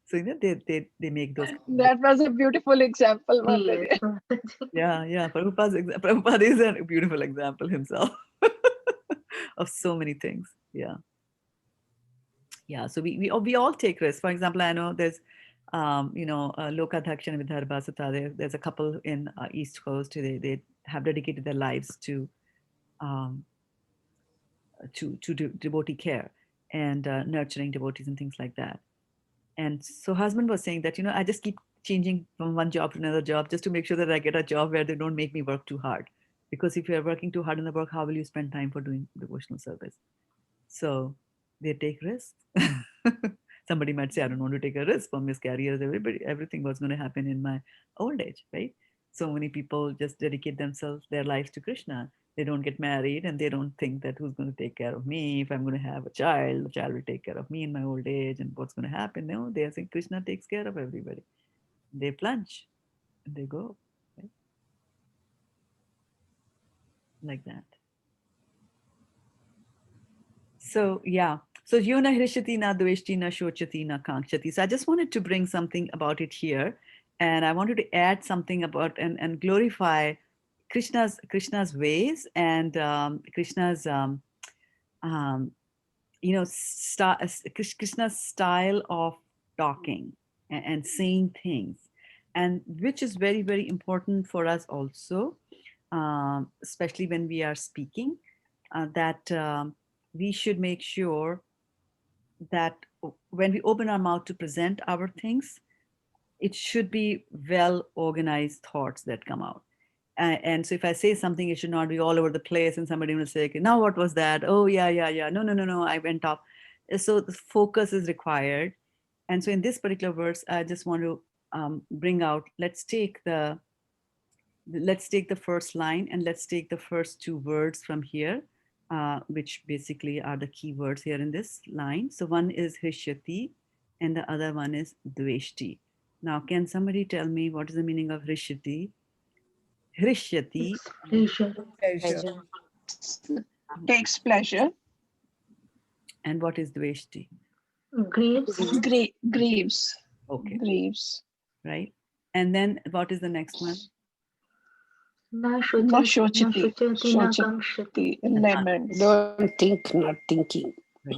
So they make those. That was a beautiful example, Yes. Mataji. Yeah. Prabhupada is a beautiful example himself of so many things. Yeah. So we all take risks. For example, I know there's Lokadhaksha and Vidarbha Sutta. There's a couple in East Coast. They have dedicated their lives to devotee care and nurturing devotees and things like that. And so husband was saying that, I just keep changing from one job to another job just to make sure that I get a job where they don't make me work too hard. Because if you're working too hard in the work, how will you spend time for doing devotional service? So they take risks. Somebody might say, I don't want to take a risk for miscarriages. Everything was going to happen in my old age, right? So many people just dedicate their lives to Krishna. They don't get married, and they don't think that who's going to take care of me. If I'm going to have a child, the child will take care of me in my old age, and what's going to happen? No, they are saying Krishna takes care of everybody. They plunge and they go, right? Like that. So yeah. So yona hrishati na dveshti na shochati na kankshati. So I just wanted to bring something about it here. And I wanted to add something about and glorify Krishna's ways and Krishna's Krishna's style of talking and saying things, and which is very, very important for us also, especially when we are speaking, that we should make sure that when we open our mouth to present our things, it should be well organized thoughts that come out. And so if I say something, it should not be all over the place and somebody will say, okay, now what was that? Oh, yeah. No, I went off. So the focus is required. And so in this particular verse, I just want to bring out, let's take the first line and let's take the first two words from here, which basically are the key words here in this line. So one is Hrishyati and the other one is Dveshti. Now, can somebody tell me what is the meaning of Hrishyati? Hrishyati. Pleasure. Takes pleasure. And what is Dveshti? Grieves. Na Na shochati, shochati, na kamshati. lemons. Don't think, not thinking. Right.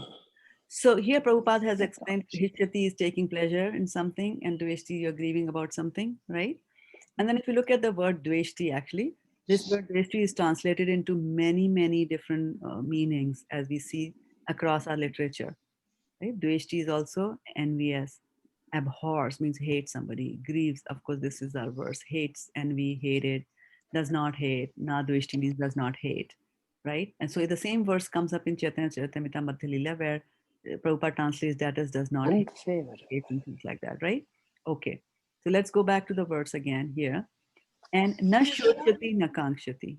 So here Prabhupada has explained Hishyati is taking pleasure in something and Dveshti you're grieving about something, right? And then if you look at the word Dveshti, actually, this word Dveshti is translated into many, many different meanings as we see across our literature. Right? Dveshti is also envious. Abhors means hate somebody. Grieves, of course, this is our verse. Hates, envy, hated, does not hate. Na Dveshti means does not hate. Right? And so the same verse comes up in Chaitanya Charitamrita Madhya Lila where Prabhupada translates that as does not hate and things like that, right? Okay. So let's go back to the words again here. And na shochati na kankshati.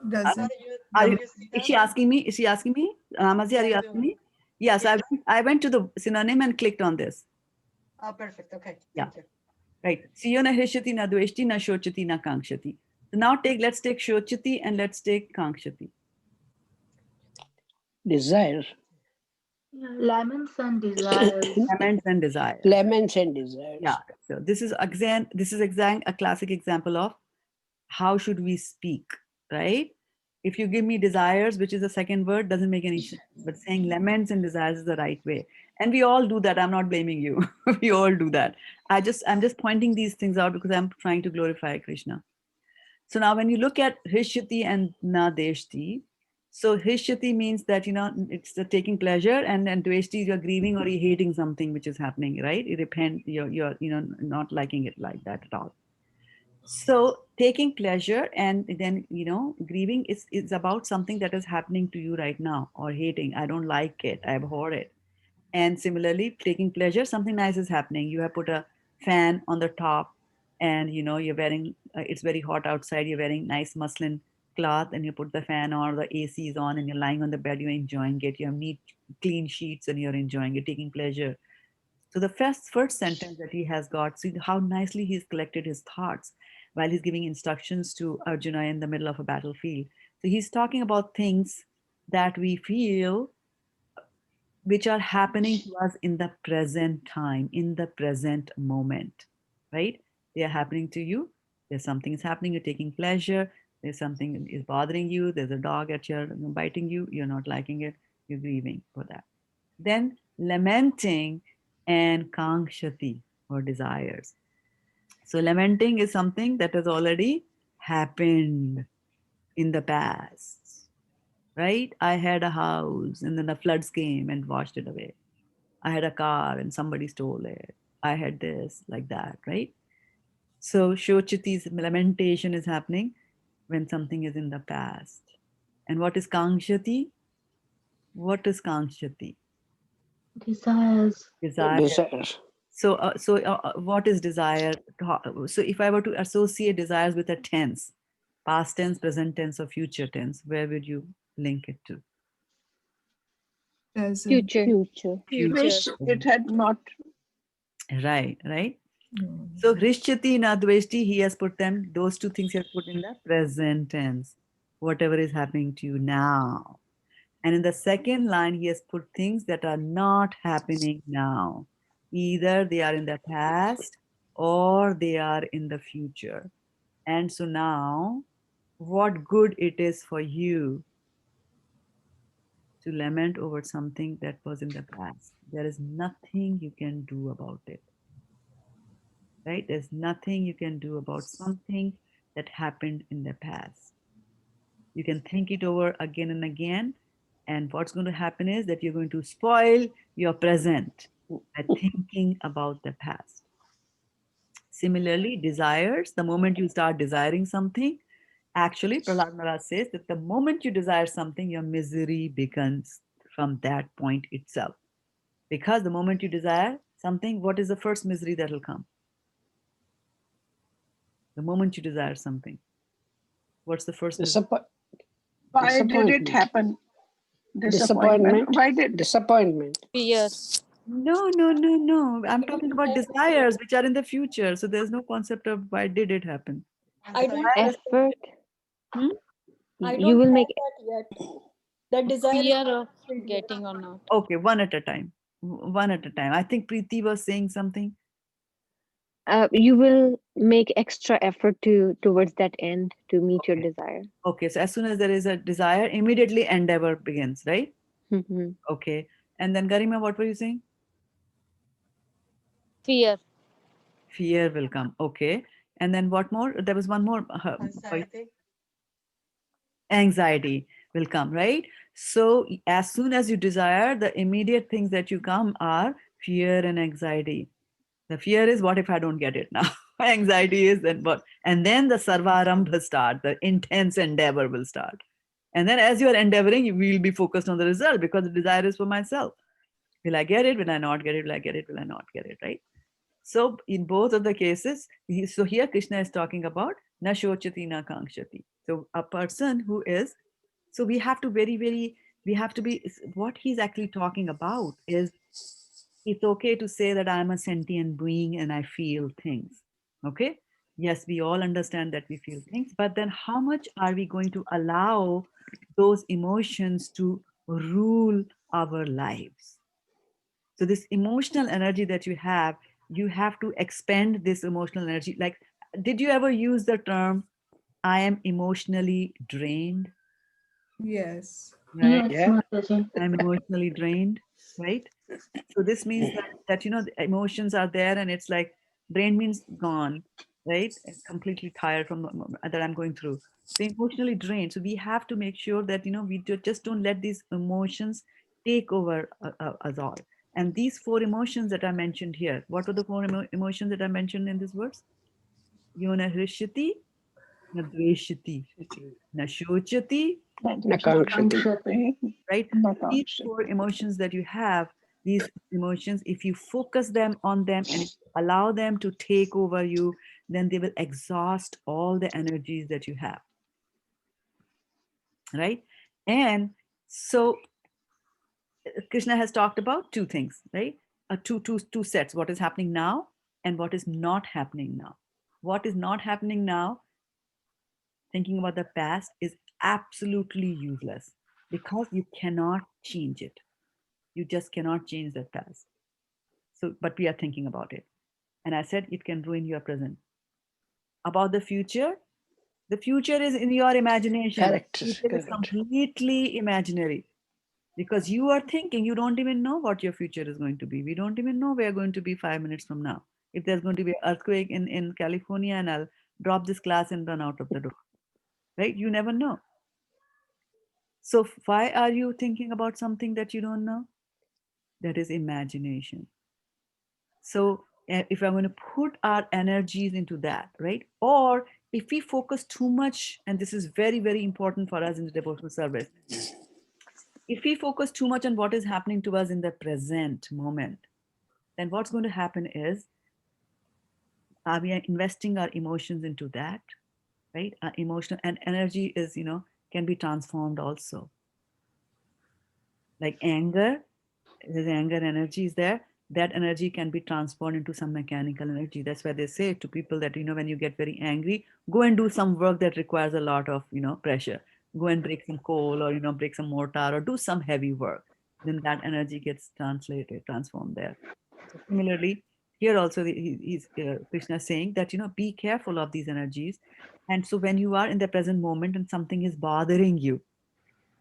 Doesn't Is she asking me? Is she asking me? Mazi, are you asking me? Yes, I went to the synonym and clicked on this. Oh, perfect. Okay. Yeah. Thank you. Right. Siyo na hishyati na dveshti na shochati na kankshati. So now let's take shochati and let's take kankshati. Desire. Laments and desires. Laments and desires. Laments and desires. Yeah. So this is again a classic example of how should we speak, right? If you give me desires, which is the second word, doesn't make any sense. But saying laments and desires is the right way. And we all do that. I'm not blaming you. We all do that. I'm just pointing these things out because I'm trying to glorify Krishna. So now when you look at Hishyati and Nadeshti, so Hishyati means that, it's the taking pleasure, and Dveshti, you're grieving or you're hating something which is happening, right? You repent, you're not liking it like that at all. So taking pleasure and then, grieving is about something that is happening to you right now, or hating. I don't like it. I abhor it. And similarly, taking pleasure, something nice is happening. You have put a fan on the top and, you're wearing, it's very hot outside. You're wearing nice muslin cloth and you put the fan on, or the AC is on and you're lying on the bed, you're enjoying it. You have neat, clean sheets and you're enjoying it, taking pleasure. So the first sentence that he has got, see how nicely he's collected his thoughts while he's giving instructions to Arjuna in the middle of a battlefield. So he's talking about things that we feel which are happening to us in the present time, in the present moment, right? They are happening to you. There's something is happening, you're taking pleasure. There's something is bothering you. There's a dog at your biting you. You're not liking it. You're grieving for that. Then lamenting and kankshati or desires. So lamenting is something that has already happened in the past, right? I had a house and then the floods came and washed it away. I had a car and somebody stole it. I had this, like that, right? So shochati's lamentation is happening when something is in the past. And what is kankshati? What is kankshati? Desires. Desire. Desires. So, what is desire? So if I were to associate desires with a tense, past tense, present tense, or future tense, where would you link it to? Future. Wish it had not. Right. So Hrishchati na Dveshti, he has put them, those two things he has put in the present tense, whatever is happening to you now. And in the second line, he has put things that are not happening now. Either they are in the past or they are in the future. And so now, what good it is for you to lament over something that was in the past. There is nothing you can do about it. Right? There's nothing you can do about something that happened in the past. You can think it over again and again. And what's going to happen is that you're going to spoil your present by thinking about the past. Similarly, desires, the moment you start desiring something, actually, Prahlad Maharaj says that the moment you desire something, your misery begins from that point itself. Because the moment you desire something, what is the first misery that will come? The moment you desire something, what's the first misery? Why did it happen? Disappointment. Why did Disappointment? Fear. No. I'm talking about desires which are in the future. So there's no concept of why did it happen. I don't Effort. I You don't will have make that yet. That desire is fear not of fulfilled yet. getting or not. Okay, one at a time. One at a time. I think Preeti was saying something. You will make extra effort towards that end to meet your desire. Okay, so as soon as there is a desire, immediately endeavor begins, right? Mhm. Okay. And then Garima, what were you saying? Fear. Fear will come. Okay. And then what more? There was one more. Anxiety. Anxiety will come, right? So as soon as you desire, the immediate things that you come are fear and anxiety. The fear is, what if I don't get it now? Anxiety is then what? And then the sarvarambha start, the intense endeavor will start. And then as you are endeavoring, you will be focused on the result because the desire is for myself. Will I get it? Will I not get it? Will I get it? Will I not get it? Right? So in both of the cases, so here Krishna is talking about na shochati na kankshati. So a person who is, so we have to we have to be, what he's actually talking about is, it's okay to say that I'm a sentient being and I feel things. Okay? Yes, we all understand that we feel things, but then how much are we going to allow those emotions to rule our lives? So this emotional energy that you have to expend this emotional energy. Like, did you ever use the term, I am emotionally drained? Yes. Right? Yes, Yeah. Mataji. I'm emotionally drained, right? So this means that the emotions are there and it's like drained means gone, right? Completely tired from that I'm going through. So emotionally drained. So we have to make sure that we just don't let these emotions take over us all. And these four emotions that I mentioned here, what were the four emotions that I mentioned in this verse? Yona hrishati, na dveshati, na shochati, na Nakanshati. right? These Nakanshati. four emotions that you have, these emotions, if you focus them on them and allow them to take over you, then they will exhaust all the energies that you have, right? And so Krishna has talked about two things, right? Two sets, what is happening now and what is not happening now. What is not happening now, thinking about the past, is absolutely useless because you cannot change it. You just cannot change the past. So, but we are thinking about it. And I said it can ruin your present. About the future is in your imagination. Correct. Future is Correct. completely imaginary because you are thinking, you don't even know what your future is going to be. We don't even know where going to be 5 minutes from now. If there's going to be an earthquake in California and I'll drop this class and run out of the door, right? You never know. So why are you thinking about something that you don't know? That is imagination. So if I'm going to put our energies into that, right? Or if we focus too much, and this is very, very important for us in the devotional service, if we focus too much on what is happening to us in the present moment, then what's going to happen is, we are investing our emotions into that, right? Our emotional and energy is, can be transformed also. Like anger, there's anger energy is there, that energy can be transformed into some mechanical energy. That's why they say to people that when you get very angry, go and do some work that requires a lot of pressure. Go and break some coal, or break some mortar, or do some heavy work. Then that energy gets transformed there. So similarly, here also he's Krishna is saying that be careful of these energies. And so when you are in the present moment and something is bothering you,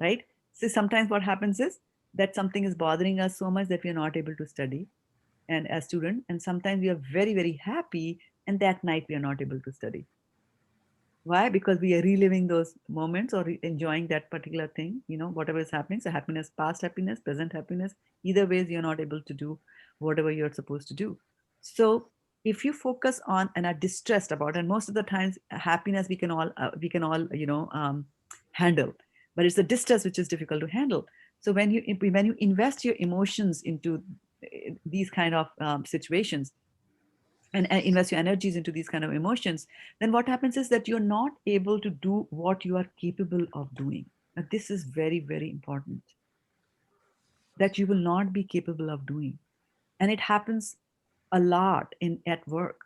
right? So sometimes what happens is that something is bothering us so much that we are not able to study and as student, and sometimes we are very, very happy and that night we are not able to study. Why? Because we are reliving those moments or enjoying that particular thing, whatever is happening. So happiness, past happiness, present happiness, either ways you're not able to do whatever you're supposed to do. So if you focus on and are distressed about, and most of the times happiness we can all handle, but it's the distress which is difficult to handle. So when you invest your emotions into these kind of situations, and invest your energies into these kind of emotions, then what happens is that you're not able to do what you are capable of doing. Now, this is very, very important, that you will not be capable of doing. And it happens a lot at work.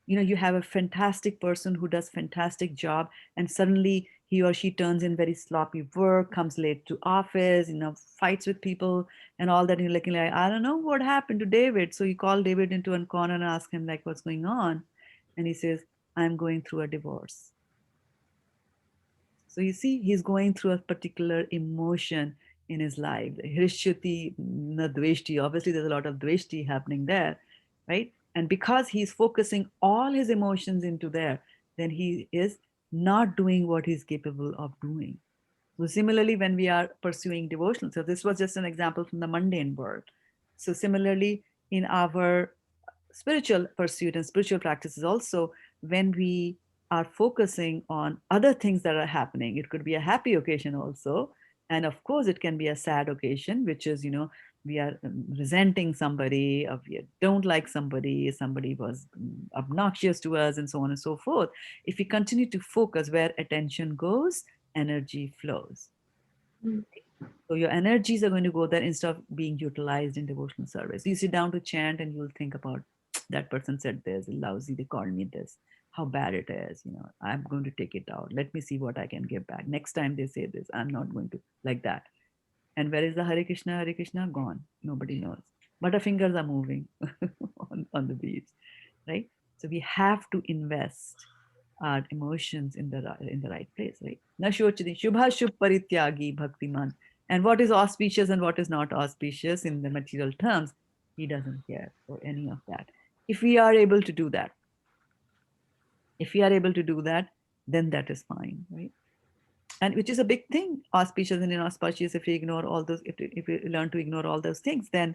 You have a fantastic person who does fantastic job, and suddenly he or she turns in very sloppy work, comes late to office, fights with people and all that. You're like, I don't know what happened to David. So you call David into one corner and ask him like, what's going on? And he says, I'm going through a divorce. So you see, he's going through a particular emotion in his life. Hrishyati na dveshti. Obviously, there's a lot of dveshti happening there, right? And because he's focusing all his emotions into there, then he is not doing what he's capable of doing. So similarly, when we are pursuing devotional, so this was just an example from the mundane world. So similarly, in our spiritual pursuit and spiritual practices also, when we are focusing on other things that are happening, it could be a happy occasion also, and of course it can be a sad occasion, which is we are resenting somebody, or we don't like somebody, somebody was obnoxious to us, and so on and so forth. If we continue to focus, where attention goes, energy flows. So your energies are going to go there instead of being utilized in devotional service. You sit down to chant and you'll think about, that person said this, lousy, they called me this, how bad it is. I'm going to take it out. Let me see what I can give back. Next time they say this, I'm not going to, like that. And where is the Hare Krishna? Gone. Nobody knows. But our fingers are moving on the beach, right? So we have to invest our emotions in the right place, right? Na shochati shubha shubh parityagi bhaktiman. And what is auspicious and what is not auspicious in the material terms, he doesn't care for any of that. If we are able to do that, then that is fine, right? And which is a big thing, auspicious and inauspicious. If we ignore all those, if we learn to ignore all those things, then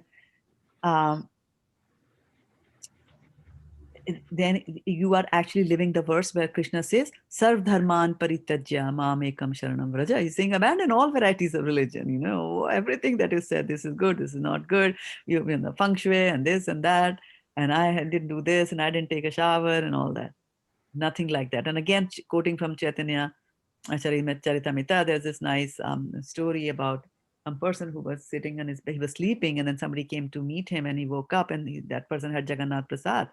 you are actually living the verse where Krishna says, Sarv dharman parityajya mamekam sharanam vraja. He's saying, abandon all varieties of religion, everything that is said, this is good, this is not good, you've been the feng shui and this and that, and I didn't do this and I didn't take a shower and all that. Nothing like that. And again, quoting from Chaitanya Charitamrita, there's this nice story about a person who was sitting on he was sleeping, and then somebody came to meet him, and he woke up, and that person had Jagannath Prasad.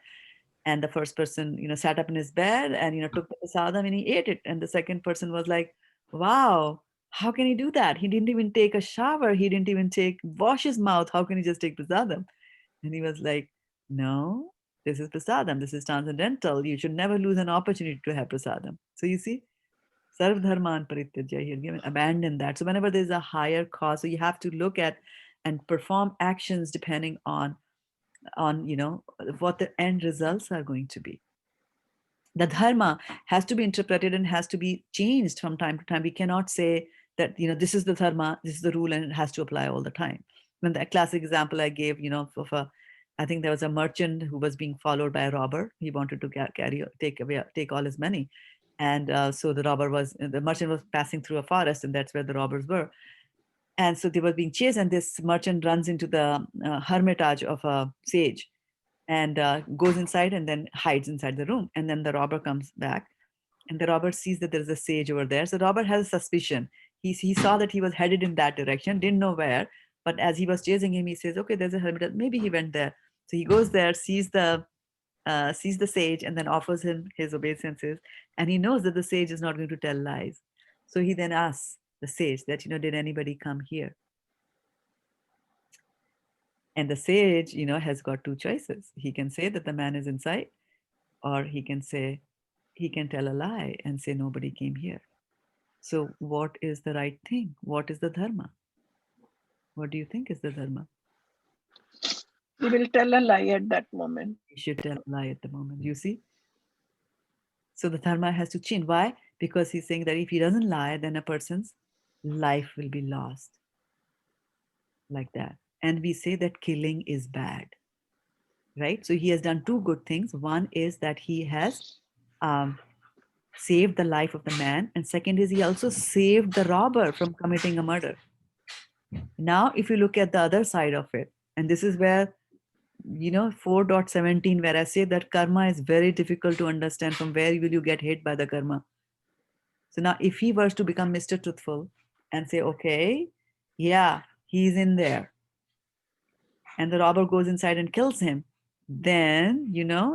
And the first person, sat up in his bed and, took the prasadam and he ate it. And the second person was like, wow, how can he do that? He didn't even take a shower. He didn't even wash his mouth. How can he just take prasadam? And he was like, no, this is prasadam. This is transcendental. You should never lose an opportunity to have prasadam. So you see, sarv dharman parityajya, here given, abandon that. So whenever there's a higher cause, so you have to look at and perform actions depending on what the end results are going to be. The dharma has to be interpreted and has to be changed from time to time. We cannot say that this is the dharma, this is the rule, and it has to apply all the time. When the classic example I gave, I think there was a merchant who was being followed by a robber. He wanted to take all his money, and so the merchant was passing through a forest, and that's where the robbers were. And so they were being chased, and this merchant runs into the hermitage of a sage and goes inside and then hides inside the room. And then the robber comes back, and the robber sees that there's a sage over there. So the robber has a suspicion. He saw that he was headed in that direction, didn't know where, but as he was chasing him, he says, okay, there's a hermitage. Maybe he went there. So he goes there, sees the sage, and then offers him his obeisances. And he knows that the sage is not going to tell lies. So he then asks the sage that, did anybody come here? And the sage, has got two choices. He can say that the man is inside, or he can tell a lie and say nobody came here. So what is the right thing? What is the dharma? What do you think is the dharma? He will tell a lie at that moment. He should tell a lie at the moment, you see? So the dharma has to change. Why? Because he's saying that if he doesn't lie, then a person's life will be lost. Like that. And we say that killing is bad. Right? So he has done two good things. One is that he has saved the life of the man. And second is he also saved the robber from committing a murder. Now, if you look at the other side of it, and this is where, 4.17, where I say that karma is very difficult to understand. From where will you get hit by the karma? So now if he were to become Mr. Truthful and say, okay, yeah, he's in there, and the robber goes inside and kills him, then,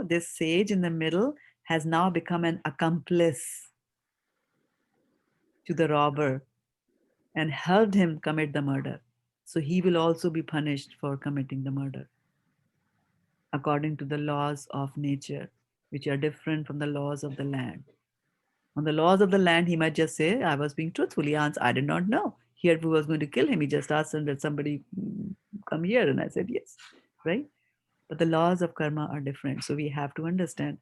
this sage in the middle has now become an accomplice. to the robber and helped him commit the murder. So he will also be punished for committing the murder according to the laws of nature, which are different from the laws of the land. On the laws of the land, he might just say, I was being truthful. He answered, I did not know. Here, who was going to kill him? He just asked him, did somebody come here? And I said, yes, right? But the laws of karma are different. So we have to understand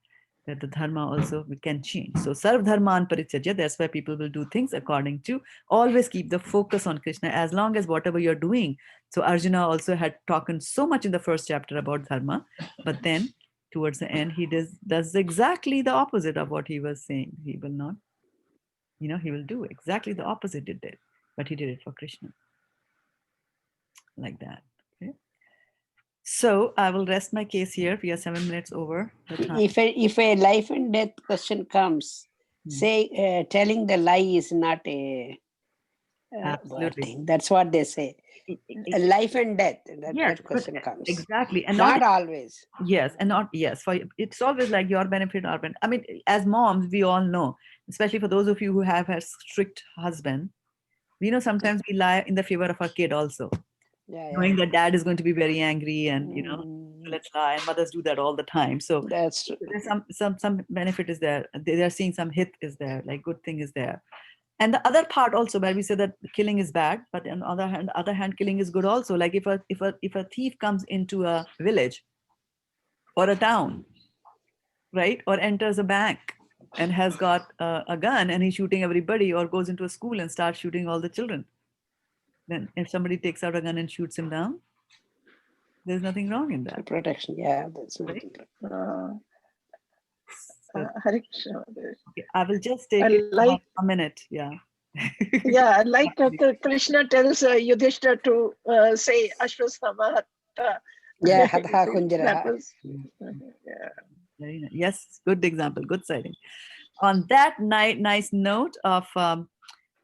that the dharma also can change. So sarv dharman parityajya, that's why people will do things according to, always keep the focus on Krishna as long as whatever you're doing. So Arjuna also had talked so much in the first chapter about dharma, but then towards the end, he does exactly the opposite of what he was saying. He will not, he will do exactly the opposite he did, but he did it for Krishna. Like that. Okay. So I will rest my case here. We are 7 minutes over the time. If a life and death question comes, say telling the lie is not a bad thing. That's what they say. A life and death. That question comes. Exactly, and not always. Yes, and not for it's always like your benefit, our benefit. I mean, as moms, we all know, especially for those of you who have a strict husband, we know sometimes we lie in the favor of our kid also. Knowing that dad is going to be very angry and let's lie, and mothers do that all the time. So that's true. There's some benefit is there. They are seeing some hit is there, like good thing is there. And the other part also where we say that killing is bad, but on the other hand, killing is good also. Like if a thief comes into a village or a town, right, or enters a bank and has got a gun and he's shooting everybody, or goes into a school and starts shooting all the children, then if somebody takes out a gun and shoots him down, there's nothing wrong in that. Protection, yeah, that's nothing. Hare Krishna. Okay, I will just take a minute. Yeah. Yeah, like Krishna tells Yudhishthira to say Ashwasthama. Yeah, Hatha Kunjara. Very nice. Yes, good example, good sighting. On that nice note of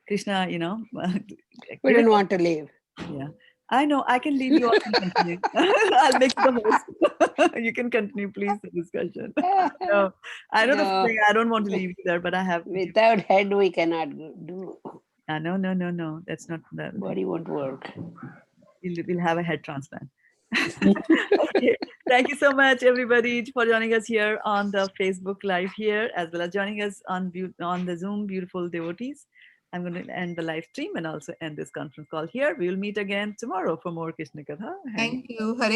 Krishna, we don't want to leave. Yeah, I know. I can leave you all to continue. I'll make the host. You can continue, please, the discussion. No, I know the thing. I don't want to leave you there, but I have. Without head, we cannot do. No. That's not that. Body won't work. We'll have a head transplant. Okay. Thank you so much, everybody, for joining us here on the Facebook Live here, as well as joining us on the Zoom, beautiful devotees. I'm going to end the live stream and also end this conference call here. We will meet again tomorrow for more Krishna Katha. Thank you. Hare